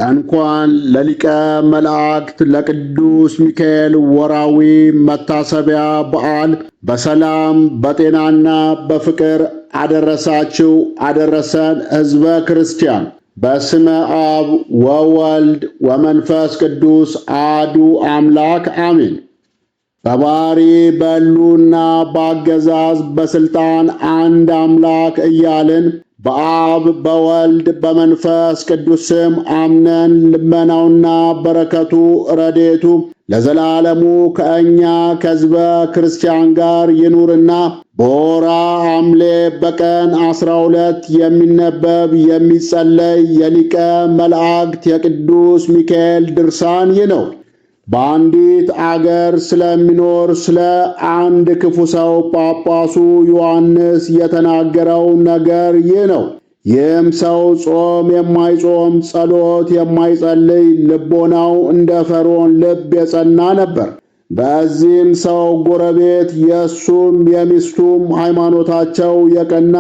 እንኳን ለሊቀ መላእክት ለቅዱስ ሚካኤል ወራዊ መታሰቢያ በዓል በሰላም በጤናና በፍቅር አደረሳችሁ አደረሰን። ሕዝበ ክርስቲያን በስመ አብ ወወልድ ወመንፈስ ቅዱስ አሐዱ አምላክ አሜን። በባሕሪ በሕልውና በአገዛዝ በሥልጣን አንድ አምላክ እያልን በአብ በወልድ በመንፈስ ቅዱስ ስም አምነን ልመናውና በረከቱ ረድኤቱ ለዘላለሙ ከእኛ ከሕዝበ ክርስቲያን ጋር ይኑርና በወርኃ ሐምሌ በቀን 12 የሚነበብ የሚጸለይ የሊቀ መላእክት የቅዱስ ሚካኤል ድርሳን ይህ ነው። በአንዲት አገር ስለሚኖር ስለ አንድ ክፉ ሰው ጳጳሱ ዮሐንስ የተናገረው ነገር ይህ ነው። ይህም ሰው ጾም የማይጾም ጸሎት የማይጸልይ ልቦናው እንደ ፈርዖን ልብ የጸና ነበር። በዚህም ሰው ጎረቤት የእሱም የሚስቱም ሃይማኖታቸው የቀና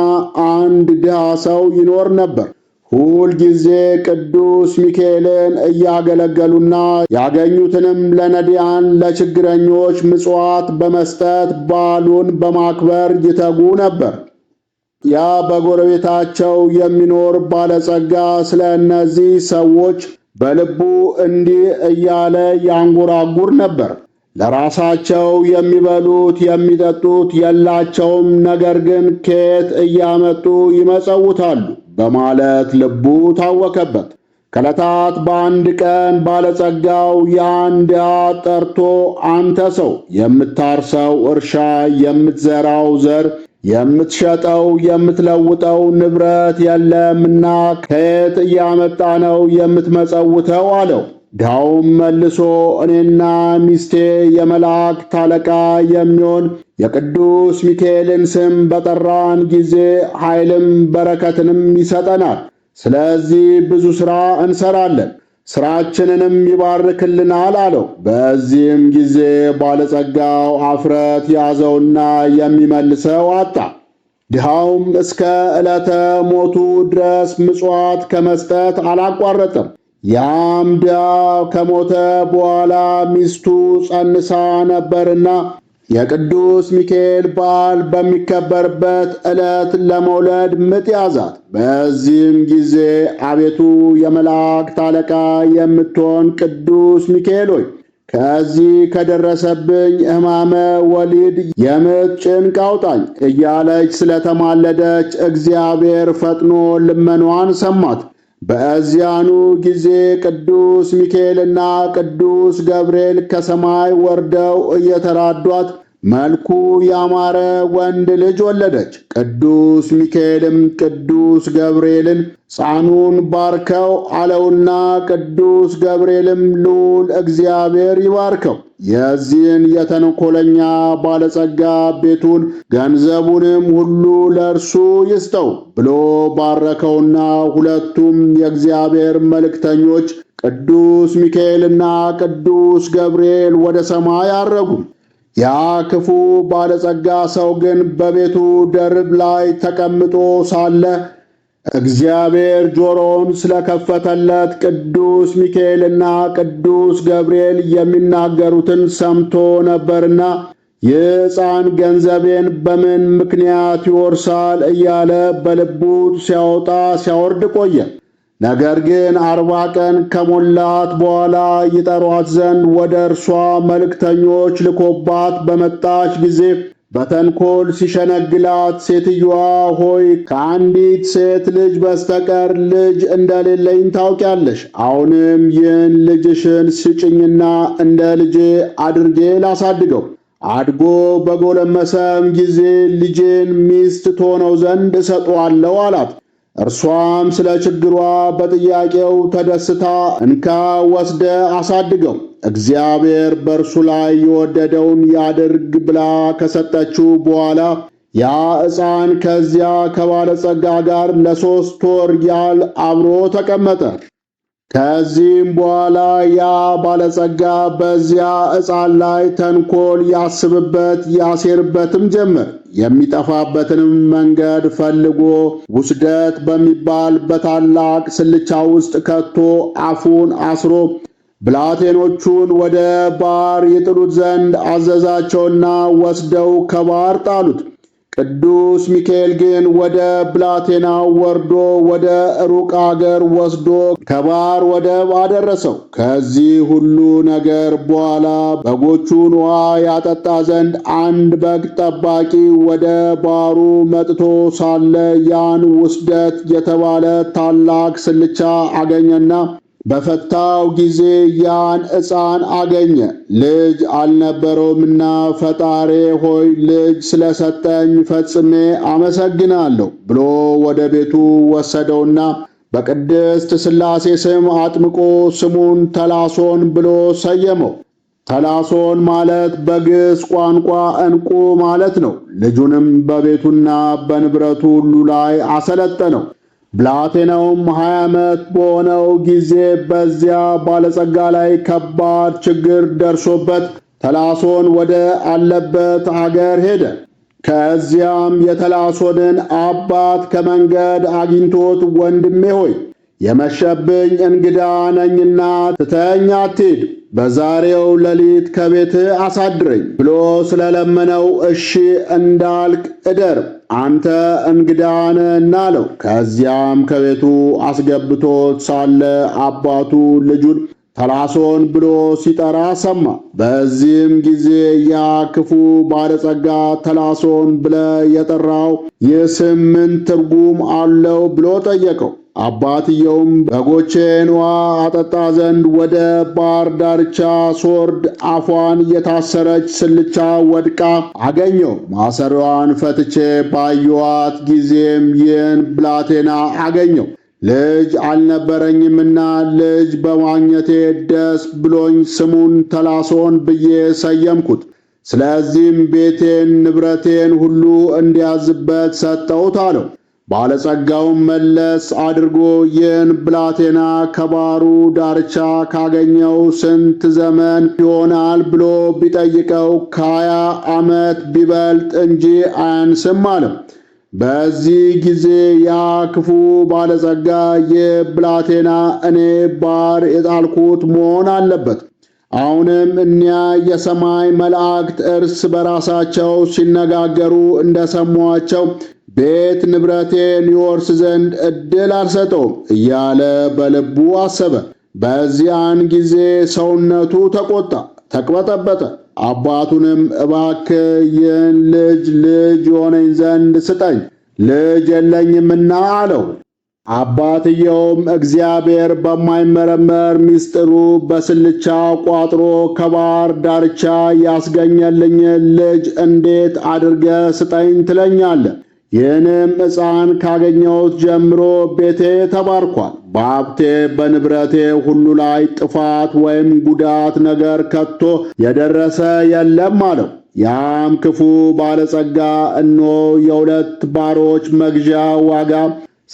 አንድ ድሃ ሰው ይኖር ነበር። ሁል ጊዜ ቅዱስ ሚካኤልን እያገለገሉና ያገኙትንም ለነዳያን ለችግረኞች ምጽዋት በመስጠት በዓሉን በማክበር ይተጉ ነበር። ያ በጎረቤታቸው የሚኖር ባለጸጋ ስለ እነዚህ ሰዎች በልቡ እንዲህ እያለ ያንጎራጉር ነበር። ለራሳቸው የሚበሉት የሚጠጡት የላቸውም፣ ነገር ግን ከየት እያመጡ ይመጸውታሉ በማለት ልቡ ታወከበት። ከዕለታት በአንድ ቀን ባለጸጋው ያን ድሃ ጠርቶ አንተ ሰው የምታርሰው እርሻ፣ የምትዘራው ዘር፣ የምትሸጠው የምትለውጠው ንብረት የለምና ከየት እያመጣ ነው የምትመጸውተው አለው። ድሃውም መልሶ እኔና ሚስቴ የመላእክት አለቃ የሚሆን የቅዱስ ሚካኤልን ስም በጠራን ጊዜ ኃይልም በረከትንም ይሰጠናል። ስለዚህ ብዙ ሥራ እንሰራለን፣ ሥራችንንም ይባርክልናል አለው። በዚህም ጊዜ ባለጸጋው አፍረት ያዘውና የሚመልሰው አጣ። ድሃውም እስከ ዕለተ ሞቱ ድረስ ምጽዋት ከመስጠት አላቋረጠም። ያም ድሃ ከሞተ በኋላ ሚስቱ ጸንሳ ነበርና የቅዱስ ሚካኤል በዓል በሚከበርበት ዕለት ለመውለድ ምጥ ያዛት። በዚህም ጊዜ አቤቱ የመላእክት አለቃ የምትሆን ቅዱስ ሚካኤል ሆይ ከዚህ ከደረሰብኝ ሕማመ ወሊድ የምጥ ጭንቅ አውጣኝ እያለች ስለተማለደች እግዚአብሔር ፈጥኖ ልመኗን ሰማት። በዚያኑ ጊዜ ቅዱስ ሚካኤልና ቅዱስ ገብርኤል ከሰማይ ወርደው እየተራዷት መልኩ ያማረ ወንድ ልጅ ወለደች። ቅዱስ ሚካኤልም ቅዱስ ገብርኤልን ሕፃኑን ባርከው አለውና ቅዱስ ገብርኤልም ልዑል እግዚአብሔር ይባርከው፣ የዚህን የተንኰለኛ ባለጸጋ ቤቱን ገንዘቡንም ሁሉ ለእርሱ ይስጠው ብሎ ባረከውና ሁለቱም የእግዚአብሔር መልእክተኞች ቅዱስ ሚካኤልና ቅዱስ ገብርኤል ወደ ሰማይ አረጉ። ያ ክፉ ባለጸጋ ሰው ግን በቤቱ ደርብ ላይ ተቀምጦ ሳለ እግዚአብሔር ጆሮውን ስለከፈተለት ቅዱስ ሚካኤልና ቅዱስ ገብርኤል የሚናገሩትን ሰምቶ ነበርና ይህ ሕፃን ገንዘቤን በምን ምክንያት ይወርሳል እያለ በልቡ ሲያወጣ ሲያወርድ ቆየ። ነገር ግን 40 ቀን ከሞላት በኋላ ይጠሯት ዘንድ ወደ እርሷ መልእክተኞች ልኮባት በመጣች ጊዜ በተንኰል ሲሸነግላት ሴትዮዋ ሆይ ከአንዲት ሴት ልጅ በስተቀር ልጅ እንደሌለኝ ታውቂያለሽ። አሁንም ይህን ልጅሽን ስጭኝና እንደ ልጄ አድርጌ ላሳድገው። አድጎ በጎለመሰም ጊዜ ልጄን ሚስት ትሆነው ዘንድ እሰጠዋለሁ አላት። እርሷም ስለ ችግሯ በጥያቄው ተደስታ እንካ ወስደ አሳድገው፣ እግዚአብሔር በእርሱ ላይ የወደደውን ያድርግ ብላ ከሰጠችው በኋላ ያ ሕፃን ከዚያ ከባለጸጋ ጋር ለ3 ወር ያህል አብሮ ተቀመጠ። ከዚህም በኋላ ያ ባለጸጋ በዚያ ሕፃን ላይ ተንኰል ያስብበት ያሴርበትም ጀመር። የሚጠፋበትንም መንገድ ፈልጎ ውስደት በሚባል በታላቅ ስልቻ ውስጥ ከቶ አፉን አስሮ ብላቴኖቹን ወደ ባሕር ይጥሉት ዘንድ አዘዛቸውና ወስደው ከባሕር ጣሉት። ቅዱስ ሚካኤል ግን ወደ ብላቴናው ወርዶ ወደ ሩቅ አገር ወስዶ ከባሕር ወደብ አደረሰው። ከዚህ ሁሉ ነገር በኋላ በጎቹን ውሃ ያጠጣ ዘንድ አንድ በግ ጠባቂ ወደ ባሕሩ መጥቶ ሳለ ያን ውስደት የተባለ ታላቅ ስልቻ አገኘና በፈታው ጊዜ ያን ሕፃን አገኘ። ልጅ አልነበረውምና ፈጣሪ ሆይ ልጅ ስለሰጠኝ ፈጽሜ አመሰግናለሁ ብሎ ወደ ቤቱ ወሰደውና በቅድስት ሥላሴ ስም አጥምቆ ስሙን ተላሶን ብሎ ሰየመው። ተላሶን ማለት በግዕዝ ቋንቋ ዕንቁ ማለት ነው። ልጁንም በቤቱና በንብረቱ ሁሉ ላይ አሰለጠነው። ብላቴናውም 20 ዓመት በሆነው ጊዜ በዚያ ባለጸጋ ላይ ከባድ ችግር ደርሶበት ተላሶን ወደ አለበት አገር ሄደ። ከዚያም የተላሶንን አባት ከመንገድ አግኝቶት ወንድሜ ሆይ የመሸብኝ እንግዳ ነኝና ትተኸኝ አትሂድ፣ በዛሬው ሌሊት ከቤትህ አሳድረኝ ብሎ ስለለመነው እሺ እንዳልክ እደር፣ አንተ እንግዳ ነህና አለው። ከዚያም ከቤቱ አስገብቶት ሳለ አባቱ ልጁን ተላሶን ብሎ ሲጠራ ሰማ። በዚህም ጊዜ ያ ክፉ ባለጸጋ ተላሶን ብለህ የጠራው ይህ ስም ምን ትርጉም አለው ብሎ ጠየቀው። አባትየውም በጎቼን ውሃ አጠጣ ዘንድ ወደ ባሕር ዳርቻ ስወርድ አፏን የታሰረች ስልቻ ወድቃ አገኘው። ማሰሪያዋን ፈትቼ ባየኋት ጊዜም ይህን ብላቴና አገኘው። ልጅ አልነበረኝምና ልጅ በማግኘቴ ደስ ብሎኝ ስሙን ተላሶን ብዬ ሰየምኩት። ስለዚህም ቤቴን ንብረቴን ሁሉ እንዲያዝበት ሰጠሁት አለው። ባለጸጋውም መለስ አድርጎ ይህን ብላቴና ከባሕሩ ዳርቻ ካገኘው ስንት ዘመን ይሆናል ብሎ ቢጠይቀው ከ20 ዓመት ቢበልጥ እንጂ አያንስም አለው። በዚህ ጊዜ ያ ክፉ ባለጸጋ ይህ ብላቴና እኔ ባሕር የጣልኩት መሆን አለበት። አሁንም እኒያ የሰማይ መላእክት እርስ በራሳቸው ሲነጋገሩ እንደሰሟቸው ቤት ንብረቴን ይወርስ ዘንድ ዕድል አልሰጠውም እያለ በልቡ አሰበ። በዚያን ጊዜ ሰውነቱ ተቆጣ፣ ተቅበጠበጠ። አባቱንም እባክህ ይህን ልጅ የሆነኝ ዘንድ ስጠኝ፣ ልጅ የለኝምና አለው። አባትየውም እግዚአብሔር በማይመረመር ምስጢሩ በስልቻ ቋጥሮ ከባሕር ዳርቻ ያስገኘልኝ ልጅ እንዴት አድርገህ ስጠኝ ትለኛለህ? ይህንም ሕፃን ካገኘሁት ጀምሮ ቤቴ ተባርኳል። በሀብቴ በንብረቴ ሁሉ ላይ ጥፋት ወይም ጉዳት ነገር ከቶ የደረሰ የለም አለው። ያም ክፉ ባለጸጋ እነሆ የሁለት ባሮች መግዣ ዋጋ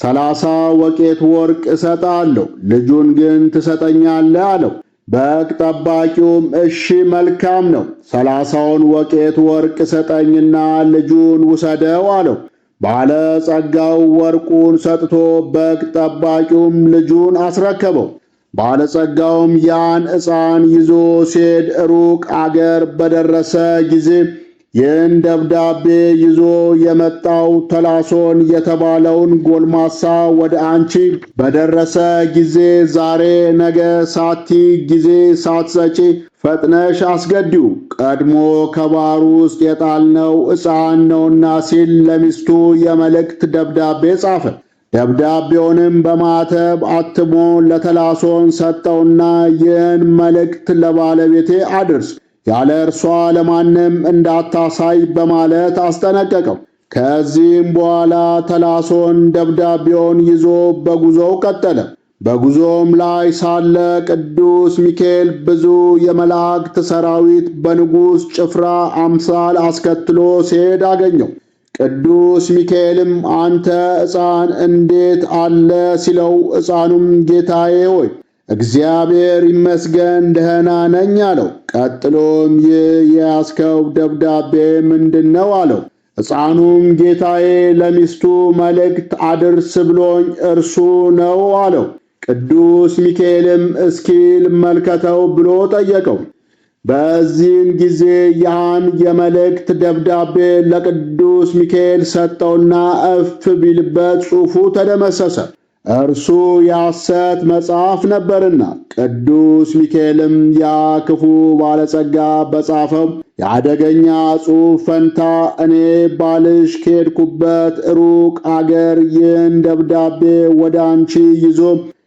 30 ወቄት ወርቅ እሰጣለሁ፣ ልጁን ግን ትሰጠኛለህ አለው። በግ ጠባቂውም እሺ መልካም ነው፣ 30ውን ወቄት ወርቅ ሰጠኝና ልጁን ውሰደው አለው። ባለጸጋው ወርቁን ሰጥቶ በግ ጠባቂውም ልጁን አስረከበው። ባለጸጋውም ያን ሕፃን ይዞ ሲሄድ ሩቅ አገር በደረሰ ጊዜ ይህን ደብዳቤ ይዞ የመጣው ተላሶን የተባለውን ጎልማሳ ወደ አንቺ በደረሰ ጊዜ ዛሬ ነገ ሳቲ ጊዜ ሳትሰጪ ፈጥነሽ አስገዲው፣ ቀድሞ ከባሕር ውስጥ የጣልነው ሕፃን ነውና ሲል ለሚስቱ የመልእክት ደብዳቤ ጻፈ። ደብዳቤውንም በማተብ አትሞ ለተላሶን ሰጠውና ይህን መልእክት ለባለቤቴ አድርስ፣ ያለ እርሷ ለማንም እንዳታሳይ በማለት አስጠነቀቀው። ከዚህም በኋላ ተላሶን ደብዳቤውን ይዞ በጉዞው ቀጠለ። በጉዞም ላይ ሳለ ቅዱስ ሚካኤል ብዙ የመላእክት ሰራዊት በንጉሥ ጭፍራ አምሳል አስከትሎ ሲሄድ አገኘው። ቅዱስ ሚካኤልም አንተ ሕፃን እንዴት አለ ሲለው፣ ሕፃኑም ጌታዬ ሆይ እግዚአብሔር ይመስገን ደህና ነኝ አለው። ቀጥሎም ይህ የያዝከው ደብዳቤ ምንድነው አለው። ሕፃኑም ጌታዬ ለሚስቱ መልእክት አድርስ ብሎኝ እርሱ ነው አለው። ቅዱስ ሚካኤልም እስኪ ልመልከተው ብሎ ጠየቀው። በዚህን ጊዜ ያን የመልእክት ደብዳቤ ለቅዱስ ሚካኤል ሰጠውና እፍ ቢልበት ጽሑፉ ተደመሰሰ። እርሱ የሐሰት መጽሐፍ ነበርና። ቅዱስ ሚካኤልም ያ ክፉ ባለጸጋ በጻፈው የአደገኛ ጽሑፍ ፈንታ እኔ ባልሽ ከሄድኩበት ሩቅ አገር ይህን ደብዳቤ ወደ አንቺ ይዞ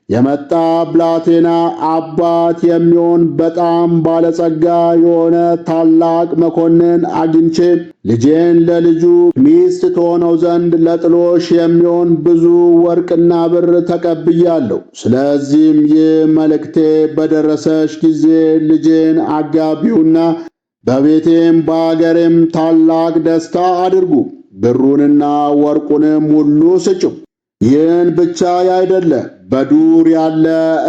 የመጣ ብላቴና አባት የሚሆን በጣም ባለጸጋ የሆነ ታላቅ መኮንን አግኝቼ ልጄን ለልጁ ሚስት ትሆነው ዘንድ ለጥሎሽ የሚሆን ብዙ ወርቅና ብር ተቀብያለሁ። ስለዚህም ይህ መልእክቴ በደረሰሽ ጊዜ ልጄን አጋቢውና በቤቴም በአገሬም ታላቅ ደስታ አድርጉ። ብሩንና ወርቁንም ሁሉ ስጭው። ይህን ብቻ ያይደለ በዱር ያለ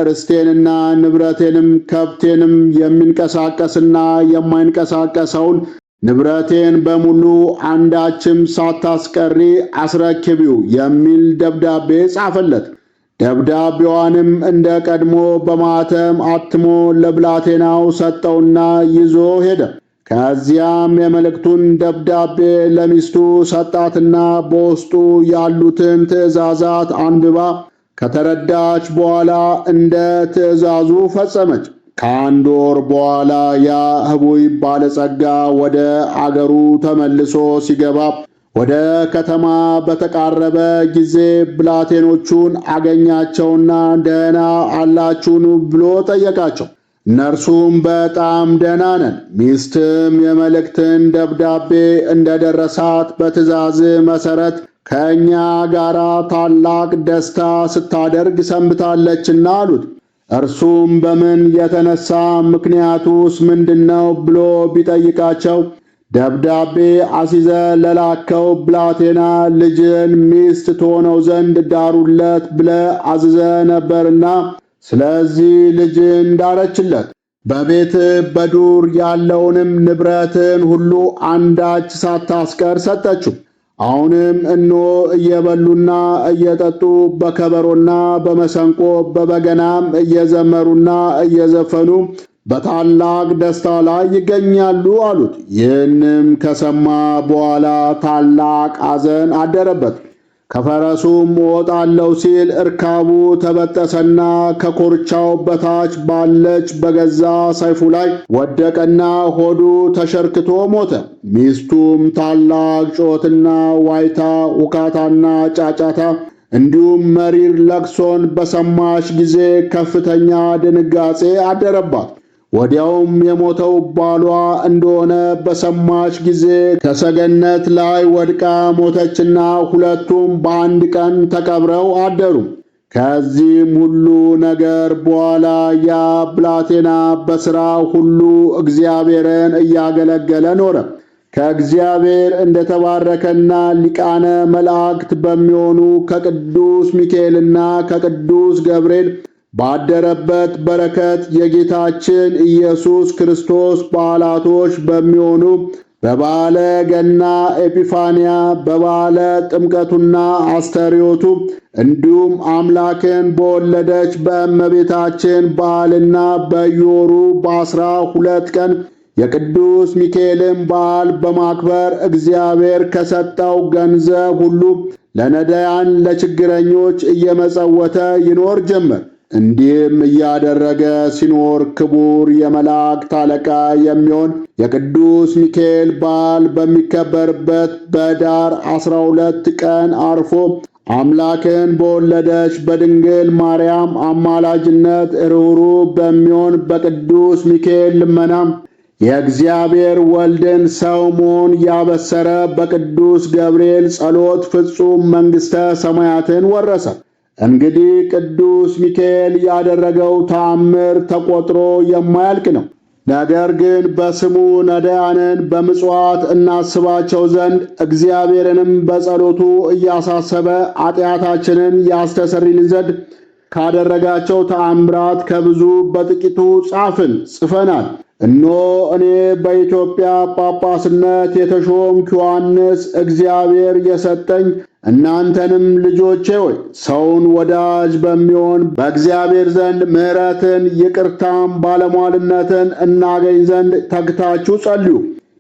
ርስቴንና ንብረቴንም ከብቴንም የሚንቀሳቀስና የማይንቀሳቀሰውን ንብረቴን በሙሉ አንዳችም ሳታስቀሪ አስረክቢው የሚል ደብዳቤ ጻፈለት። ደብዳቤዋንም እንደ ቀድሞ በማተም አትሞ ለብላቴናው ሰጠውና ይዞ ሄደ። ከዚያም የመልእክቱን ደብዳቤ ለሚስቱ ሰጣትና በውስጡ ያሉትን ትእዛዛት አንብባ ከተረዳች በኋላ እንደ ትእዛዙ ፈጸመች። ከአንድ ወር በኋላ ያ ሕቡይ ባለጸጋ ወደ አገሩ ተመልሶ ሲገባ ወደ ከተማ በተቃረበ ጊዜ ብላቴኖቹን አገኛቸውና ደህና አላችሁን ብሎ ጠየቃቸው። እነርሱም በጣም ደህና ነን፣ ሚስትም የመልእክትን ደብዳቤ እንደደረሳት በትእዛዝ መሠረት ከእኛ ጋር ታላቅ ደስታ ስታደርግ ሰንብታለችና አሉት። እርሱም በምን የተነሳ ምክንያቱስ ምንድነው ብሎ ቢጠይቃቸው ደብዳቤ አሲዘ ለላከው ብላቴና ልጅን ሚስት ትሆነው ዘንድ ዳሩለት ብለ አዝዘ ነበርና ስለዚህ ልጅን ዳረችለት። በቤት በዱር ያለውንም ንብረትን ሁሉ አንዳች ሳታስቀር ሰጠችው። አሁንም እነሆ እየበሉና እየጠጡ በከበሮና በመሰንቆ በበገናም እየዘመሩና እየዘፈኑ በታላቅ ደስታ ላይ ይገኛሉ አሉት። ይህንም ከሰማ በኋላ ታላቅ ሐዘን አደረበት። ከፈረሱም እወጣለሁ ሲል እርካቡ ተበጠሰና ከኮርቻው በታች ባለች በገዛ ሰይፉ ላይ ወደቀና ሆዱ ተሸርክቶ ሞተ። ሚስቱም ታላቅ ጮትና ዋይታ፣ ውካታና ጫጫታ እንዲሁም መሪር ለቅሶን በሰማች ጊዜ ከፍተኛ ድንጋጼ አደረባት። ወዲያውም የሞተው ባሏ እንደሆነ በሰማች ጊዜ ከሰገነት ላይ ወድቃ ሞተችና ሁለቱም በአንድ ቀን ተቀብረው አደሩ። ከዚህም ሁሉ ነገር በኋላ ያ ብላቴና በሥራ ሁሉ እግዚአብሔርን እያገለገለ ኖረ። ከእግዚአብሔር እንደተባረከና ሊቃነ መላእክት በሚሆኑ ከቅዱስ ሚካኤልና ከቅዱስ ገብርኤል ባደረበት በረከት የጌታችን ኢየሱስ ክርስቶስ በዓላቶች በሚሆኑ በበዓለ ገና ኤጲፋንያ፣ በበዓለ ጥምቀቱና አስተርዮቱ እንዲሁም አምላክን በወለደች በእመቤታችን በዓልና በየወሩ በ12 ቀን የቅዱስ ሚካኤልን በዓል በማክበር እግዚአብሔር ከሰጠው ገንዘብ ሁሉ ለነዳያን ለችግረኞች እየመጸወተ ይኖር ጀመር። እንዲህም እያደረገ ሲኖር ክቡር የመላእክት አለቃ የሚሆን የቅዱስ ሚካኤል በዓል በሚከበርበት በኅዳር 12 ቀን አርፎ አምላክን በወለደች በድንግል ማርያም አማላጅነት ርኅሩኅ በሚሆን በቅዱስ ሚካኤል ልመናም የእግዚአብሔር ወልድን ሰው መሆን ያበሰረ በቅዱስ ገብርኤል ጸሎት ፍጹም መንግሥተ ሰማያትን ወረሰ። እንግዲህ ቅዱስ ሚካኤል ያደረገው ተአምር ተቆጥሮ የማያልቅ ነው። ነገር ግን በስሙ ነዳያንን በምጽዋት እናስባቸው ዘንድ እግዚአብሔርንም በጸሎቱ እያሳሰበ ኃጢአታችንን ያስተሰርይልን ዘንድ ካደረጋቸው ተአምራት ከብዙ በጥቂቱ ጽፈናል። እነሆ እኔ በኢትዮጵያ ጳጳስነት የተሾምኩ ዮሐንስ እግዚአብሔር የሰጠኝ እናንተንም ልጆቼ ሆይ ሰውን ወዳጅ በሚሆን በእግዚአብሔር ዘንድ ምሕረትን ይቅርታም ባለሟልነትን እናገኝ ዘንድ ተግታችሁ ጸልዩ።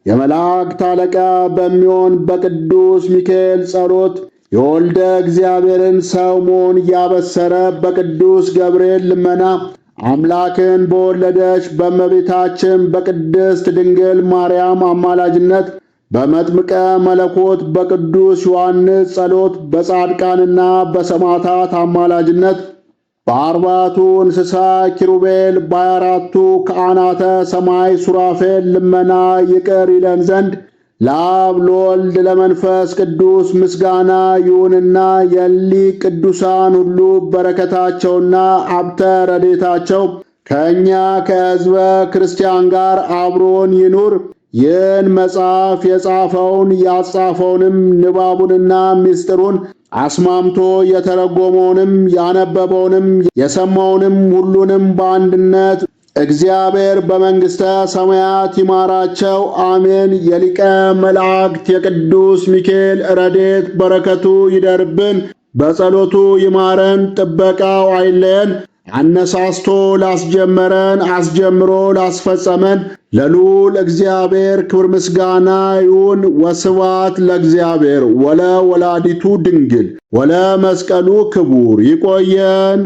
የመላእክት አለቃ በሚሆን በቅዱስ ሚካኤል ጸሎት የወልደ እግዚአብሔርን ሰው መሆን ያበሰረ በቅዱስ ገብርኤል ልመና አምላክን በወለደች በእመቤታችን በቅድስት ድንግል ማርያም አማላጅነት በመጥምቀ መለኮት በቅዱስ ዮሐንስ ጸሎት በጻድቃንና በሰማዕታት አማላጅነት በአርባቱ እንስሳ ኪሩቤል በ24ቱ ካህናተ ሰማይ ሱራፌል ልመና ይቅር ይለን ዘንድ ለአብ ለወልድ ለመንፈስ ቅዱስ ምስጋና ይሁንና የእሊህ ቅዱሳን ሁሉ በረከታቸውና ሀብተ ረድኤታቸው ከእኛ ከሕዝበ ክርስቲያን ጋር አብሮን ይኑር። ይህን መጽሐፍ የጻፈውን ያጻፈውንም ንባቡንና ምስጢሩን አስማምቶ የተረጎመውንም ያነበበውንም የሰማውንም ሁሉንም በአንድነት እግዚአብሔር በመንግሥተ ሰማያት ይማራቸው፣ አሜን። የሊቀ መላእክት የቅዱስ ሚካኤል ረድኤት በረከቱ ይደርብን፣ በጸሎቱ ይማረን፣ ጥበቃው አይለየን። አነሳስቶ ላስጀመረን አስጀምሮ ላስፈጸመን ለልዑል እግዚአብሔር ክብር ምስጋና ይሁን። ወስብሐት ለእግዚአብሔር ወለ ወላዲቱ ድንግል ወለ መስቀሉ ክቡር። ይቆየን።